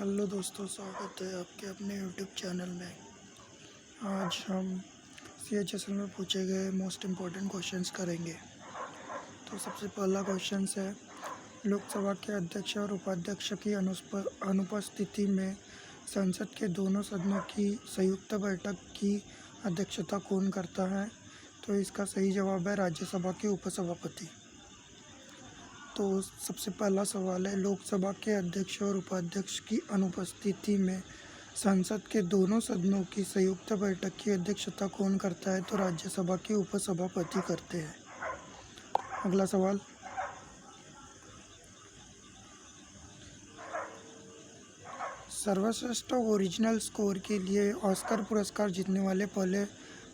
Hello दोस्तों, स्वागत है आपके अपने यूट्यूब चैनल में। आज हम CHSL में पूछे गए मोस्ट इम्पोर्टेंट क्वेश्चंस करेंगे। तो सबसे पहला क्वेश्चन है, लोकसभा के अध्यक्ष और उपाध्यक्ष की अनुपस्थिति में संसद के दोनों सदनों की संयुक्त बैठक की अध्यक्षता कौन करता है? तो इसका सही जवाब है राज्यसभा के उपसभापति। तो सबसे पहला सवाल है, लोकसभा के अध्यक्ष और उपाध्यक्ष की अनुपस्थिति में संसद के दोनों सदनों की संयुक्त बैठक की अध्यक्षता कौन करता है? तो राज्यसभा के उपसभापति करते हैं। अगला सवाल, सर्वश्रेष्ठ ओरिजिनल स्कोर के लिए ऑस्कर पुरस्कार जीतने वाले पहले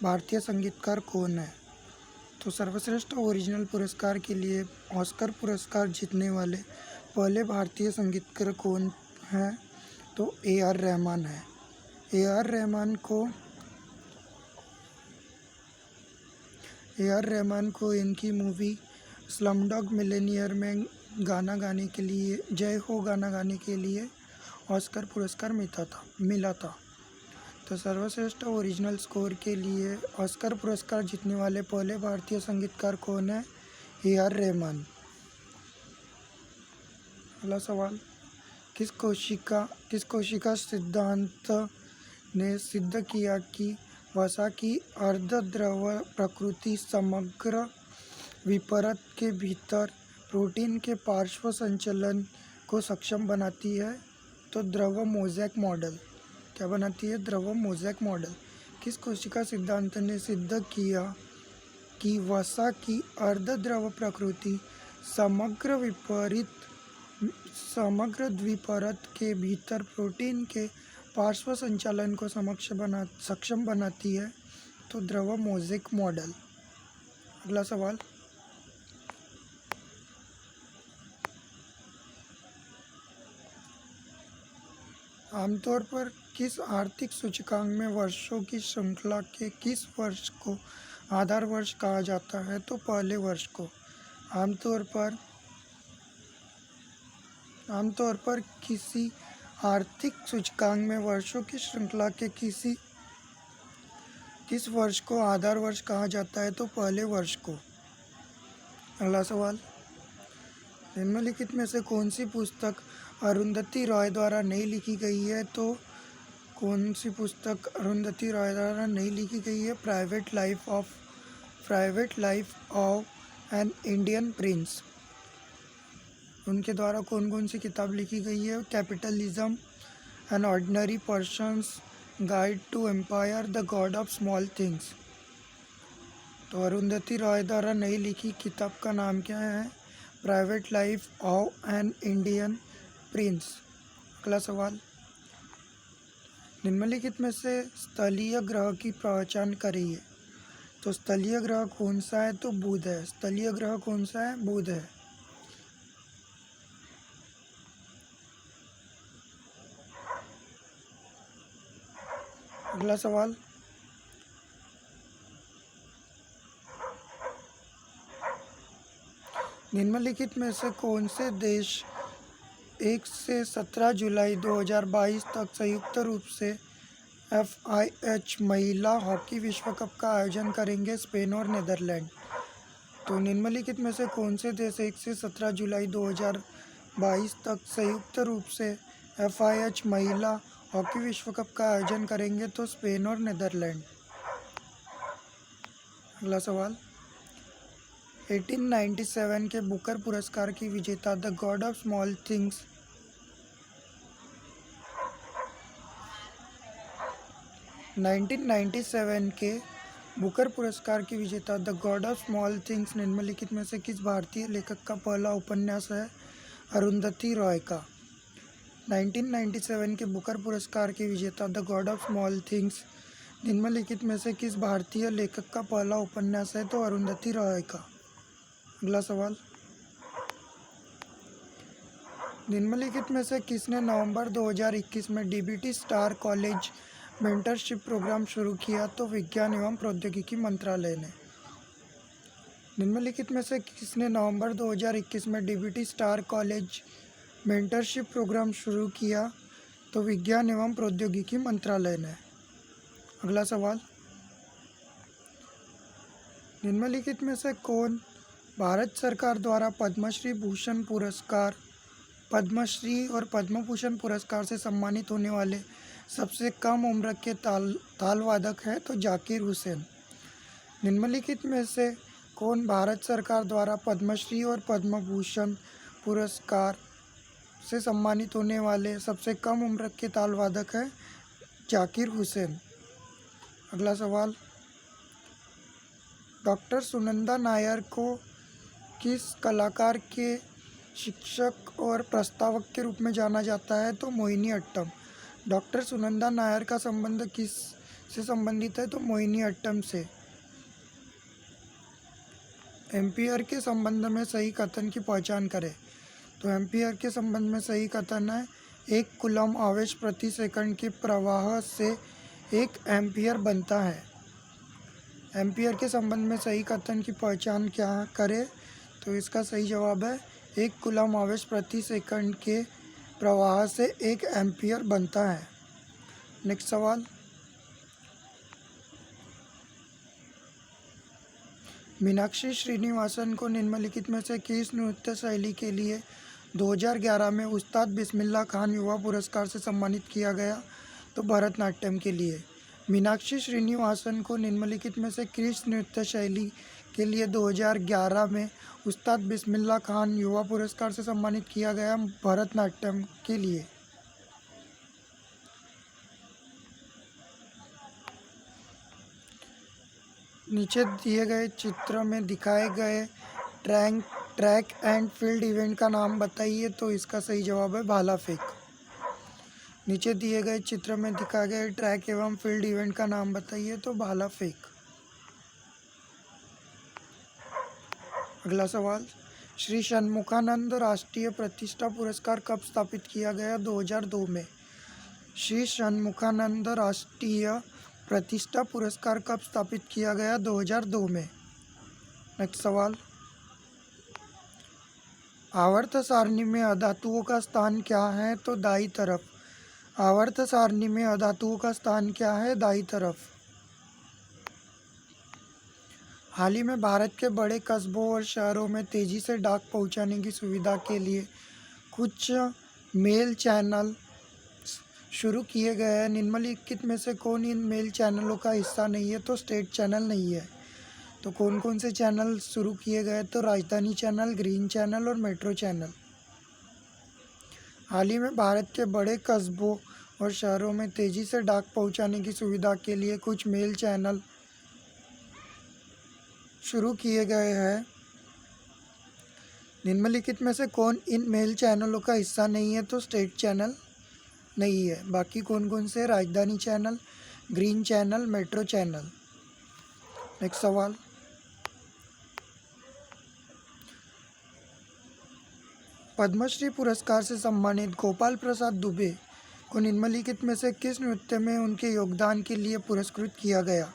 भारतीय संगीतकार कौन है? तो सर्वश्रेष्ठ ओरिजिनल पुरस्कार के लिए ऑस्कर पुरस्कार जीतने वाले पहले भारतीय संगीतकार कौन हैं? तो AR रहमान है। AR रहमान को इनकी मूवी स्लमडॉग मिलियनेयर में गाना गाने के लिए, जय हो गाना गाने के लिए ऑस्कर पुरस्कार मिला था। तो सर्वश्रेष्ठ ओरिजिनल स्कोर के लिए ऑस्कर पुरस्कार जीतने वाले पहले भारतीय संगीतकार कौन है? AR रहमान। अगला सवाल, किस कोशिका सिद्धांत ने सिद्ध किया कि वसा की अर्धद्रव प्रकृति समग्र विपरत के भीतर प्रोटीन के पार्श्व संचलन को सक्षम बनाती है? तो द्रव मोज़ेक मॉडल। क्या बनाती है? द्रव मोज़ेक मॉडल। किस कोशिका सिद्धांत ने सिद्ध किया कि वसा की अर्धद्रव प्रकृति समग्र द्विपरत के भीतर प्रोटीन के पार्श्व संचालन को सक्षम बनाती है? तो द्रव मोज़ेक मॉडल। अगला सवाल, आमतौर पर किस आर्थिक सूचकांक में वर्षों की श्रृंखला के किस वर्ष को आधार वर्ष कहा जाता है? तो पहले वर्ष को। आमतौर पर किसी आर्थिक सूचकांक में वर्षों की श्रृंखला के किस वर्ष को आधार वर्ष कहा जाता है? तो पहले वर्ष को। अगला सवाल, निम्नलिखित में से कौन सी पुस्तक अरुंधति रॉय द्वारा नहीं लिखी गई है? तो कौन सी पुस्तक अरुंधति रॉय द्वारा नहीं लिखी गई है? Private life of an Indian prince. उनके द्वारा कौन सी किताब लिखी गई है? Capitalism, an ordinary persons guide to empire, the god of small things. तो अरुंधति रॉय द्वारा नहीं लिखी किताब का नाम क्या है? Private life of an Indian Prince. अगला सवाल, निम्नलिखित में से स्थलीय ग्रह की पहचान करिए। तो स्थलीय ग्रह कौन सा है? तो बुध है। स्थलीय ग्रह कौन सा है? बुध है। अगला सवाल, निम्नलिखित में से कौन से देश 1 से 17 जुलाई 2022 तक संयुक्त रूप से FIH महिला हॉकी विश्व कप का आयोजन करेंगे? स्पेन और नीदरलैंड। तो निम्नलिखित में से कौन से देश 1 से 17 जुलाई 2022 तक संयुक्त रूप से FIH महिला हॉकी विश्व कप का आयोजन करेंगे? तो स्पेन और नीदरलैंड। अगला सवाल, 1897 के बुकर पुरस्कार की विजेता the god of small things 1997 के बुकर पुरस्कार की विजेता the god of small things निम्नलिखित में से किस भारतीय लेखक का पहला उपन्यास है? अरुंधति रॉय का। 1997 के बुकर पुरस्कार की विजेता the god of small things निम्नलिखित में से किस भारतीय लेखक का पहला उपन्यास है? तो अरुंधति रॉय का। अगला सवाल, निम्नलिखित में से किसने नवंबर 2021 में DBT star college mentorship program शुरू किया? तो विज्ञान एवं प्रौद्योगिकी मंत्रालय ने। निम्नलिखित में से किसने नवंबर 2021 में DBT star college mentorship program शुरू किया? तो विज्ञान एवं प्रौद्योगिकी मंत्रालय ने। अगला सवाल, निम्नलिखित में से कौन भारत सरकार द्वारा पद्मश्री भूषण पुरस्कार, पद्मश्री और पद्म भूषण पुरस्कार से सम्मानित होने वाले सबसे कम उम्र के ताल वादक है? तो जाकिर हुसैन। निम्नलिखित में से कौन भारत सरकार द्वारा पद्मश्री और पद्म भूषण पुरस्कार से सम्मानित होने वाले सबसे कम उम्र के ताल वादक है? जाकिर हुसैन। अगला सवाल, डॉक्टर सुनंदा नायर को किस कलाकार के शिक्षक और प्रस्तावक के रूप में जाना जाता है? तो मोहिनी अट्टम। डॉक्टर सुनंदा नायर का संबंध किस से संबंधित है? तो मोहिनी अट्टम से। एम्पियर के संबंध में सही कथन की पहचान करें। तो एम्पियर के संबंध में सही कथन है, 1 कूलम आवेश प्रति सेकंड के प्रवाह से 1 एम्पियर बनता है। एम्पियर के संबंध में सही कथन की पहचान क्या करें? तो इसका सही जवाब है 1 कूलम आवेश प्रति सेकंड के प्रवाह से 1 एम्पियर बनता है। नेक्स्ट सवाल, मीनाक्षी श्रीनिवासन को निम्नलिखित में से किस नृत्य शैली के लिए 2011 में उस्ताद बिस्मिल्लाह खान युवा पुरस्कार से सम्मानित किया गया? तो भरतनाट्यम के लिए। मीनाक्षी श्रीनिवासन को निम्नलिखित में से किस नृत्य शैली के लिए 2011 में उस्ताद बिस्मिल्लाह खान युवा पुरस्कार से सम्मानित किया गया? भरतनाट्यम के लिए। नीचे दिए गए चित्र में दिखाए गए ट्रैक एंड फील्ड इवेंट का नाम बताइए। तो इसका सही जवाब है भाला फेंक। नीचे दिए गए चित्र में दिखाए गए ट्रैक एवं फील्ड इवेंट का नाम बताइए। तो भाला फेंक। अगला सवाल, श्री षणमुखानंद राष्ट्रीय प्रतिष्ठा पुरस्कार कब स्थापित किया गया? 2002 में। श्री षणमुखानंद राष्ट्रीय प्रतिष्ठा पुरस्कार कब स्थापित किया गया? 2002 में। नेक्स्ट सवाल, आवर्त सारणी में अधातुओं का स्थान क्या है? तो दाईं तरफ। आवर्त सारणी में अधातुओं का स्थान क्या है? दाईं तरफ। हाल ही में भारत के बड़े कस्बों और शहरों में तेजी से डाक पहुंचाने की सुविधा के लिए कुछ मेल चैनल शुरू किए गए हैं। निम्नलिखित में से कौन इन मेल चैनलों का हिस्सा नहीं है? तो स्टेट चैनल नहीं है। तो कौन कौन से चैनल शुरू किए गए? तो राजधानी चैनल, ग्रीन चैनल और मेट्रो चैनल। हाल ही में भारत के बड़े कस्बों और शहरों में तेजी से डाक पहुंचाने की सुविधा के लिए कुछ मेल चैनल शुरू किए गए हैं। निम्नलिखित में से कौन इन मेल चैनलों का हिस्सा नहीं है? तो स्टेट चैनल नहीं है। बाकी कौन कौन से? राजधानी channel, green channel, metro channel. Next सवाल, पद्मश्री पुरस्कार से सम्मानित गोपाल प्रसाद दुबे को निम्नलिखित में से किस नृत्य में उनके योगदान के लिए पुरस्कृत किया गया?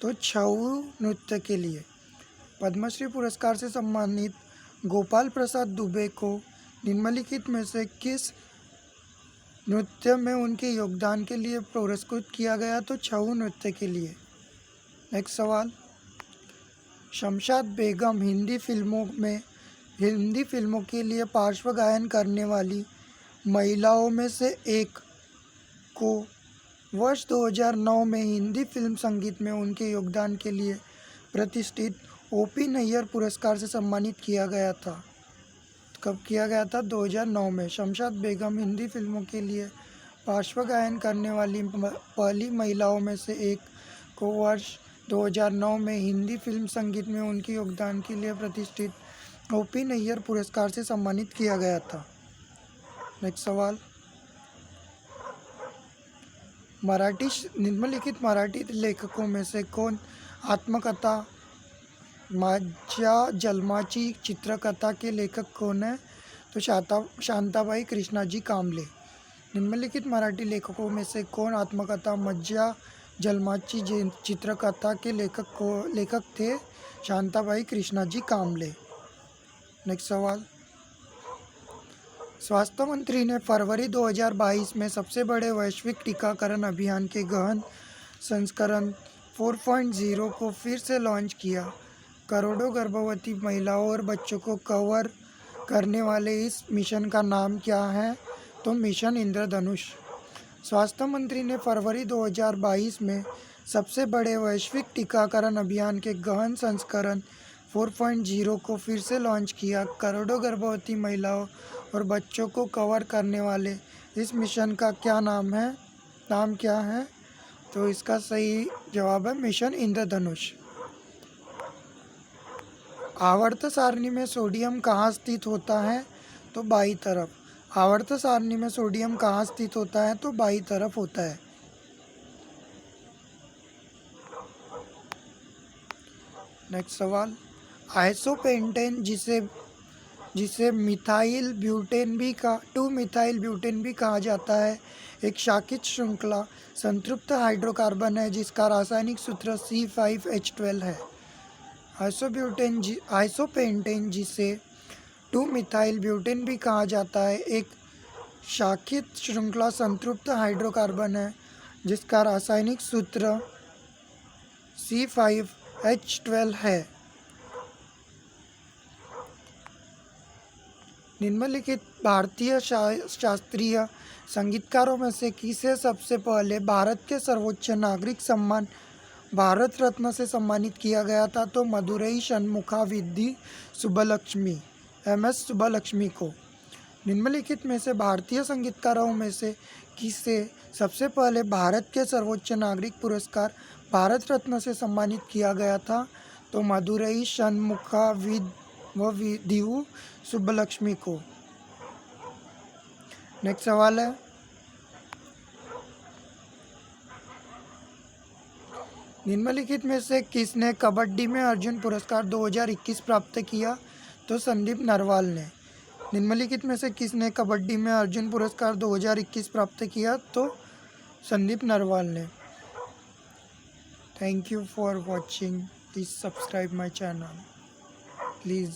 तो छऊ नृत्य के लिए। पद्मश्री पुरस्कार से सम्मानित गोपाल प्रसाद दुबे को निम्नलिखित में से किस नृत्य में उनके योगदान के लिए पुरस्कृत किया गया? तो छऊ नृत्य के लिए। नेक्स्ट सवाल, शमशाद बेगम हिंदी फिल्मों के लिए पार्श्व गायन करने वाली महिलाओं में से एक को वर्ष 2009 में हिंदी फिल्म संगीत में उनके योगदान के लिए प्रतिष्ठित ओपी नैयर पुरस्कार से सम्मानित किया गया था। कब किया गया था? 2009 में। शमशाद बेगम हिंदी फिल्मों के लिए पार्श्व गायन करने वाली पहली महिलाओं में से एक को वर्ष 2009 में हिंदी फिल्म संगीत में उनके योगदान के लिए प्रतिष्ठित ओपी नैयर पुरस्कार से सम्मानित किया गया था। नेक्स्ट सवाल, निम्नलिखित मराठी लेखकों में से कौन आत्मकथा माझ्या जन्माची चित्रकथा के लेखक कौन है? तो शांताबाई कृष्णाजी कांबले। निम्नलिखित मराठी लेखकों में से कौन आत्मकथा माझ्या जन्माची चित्रकथा के लेखक थे? शांताबाई कृष्णाजी कांबले। नेक्स्ट सवाल, स्वास्थ्य मंत्री ने फरवरी 2022 में सबसे बड़े वैश्विक टीकाकरण अभियान के गहन संस्करण 4.0 को फिर से लॉन्च किया। करोड़ों गर्भवती महिलाओं और बच्चों को कवर करने वाले इस मिशन का नाम क्या है? तो मिशन इंद्रधनुष। स्वास्थ्य मंत्री ने फरवरी 2022 में सबसे बड़े वैश्विक टीकाकरण अभियान के गहन संस्करण 4.0 को फिर से लॉन्च किया। करोड़ों गर्भवती महिलाओं और बच्चों को कवर करने वाले इस मिशन का नाम क्या है? तो इसका सही जवाब है मिशन इंद्रधनुष। आवर्त सारणी में सोडियम कहाँ स्थित होता है? तो बाईं तरफ। आवर्त सारणी में सोडियम कहाँ स्थित होता है? तो बाईं तरफ होता है। नेक्स्ट सवाल, आइसोपेंटेन जिसे मिथाइल ब्यूटेन भी 2-मिथाइल ब्यूटेन भी कहा जाता है, एक शाखित श्रृंखला संतृप्त हाइड्रोकार्बन है जिसका रासायनिक सूत्र C5H12 है। आइसोपेंटेन जिसे 2-मिथाइल ब्यूटेन भी कहा जाता है, एक शाखित श्रृंखला संतृप्त हाइड्रोकार्बन है जिसका रासायनिक सूत्र C5H12 है। निम्नलिखित भारतीय शास्त्रीय संगीतकारों में से किसे सबसे पहले भारत के सर्वोच्च नागरिक सम्मान भारत रत्न से सम्मानित किया गया था? तो मदुरई षण्मुखा विधि सुब्बलक्ष्मी MS सुब्बलक्ष्मी को। निम्नलिखित में से भारतीय संगीतकारों में से किसे सबसे पहले भारत के सर्वोच्च नागरिक पुरस्कार भारत रत्न से सम्मानित किया गया था? तो मदुरई षण्मुखा विधि सुब्बलक्ष्मी को। नेक्स्ट सवाल है, निम्नलिखित में से किसने कबड्डी में अर्जुन पुरस्कार 2021 प्राप्त किया? तो संदीप नरवाल ने। निम्नलिखित में से किसने कबड्डी में अर्जुन पुरस्कार 2021 प्राप्त किया? तो संदीप नरवाल ने। Thank you for watching. Please subscribe my channel please.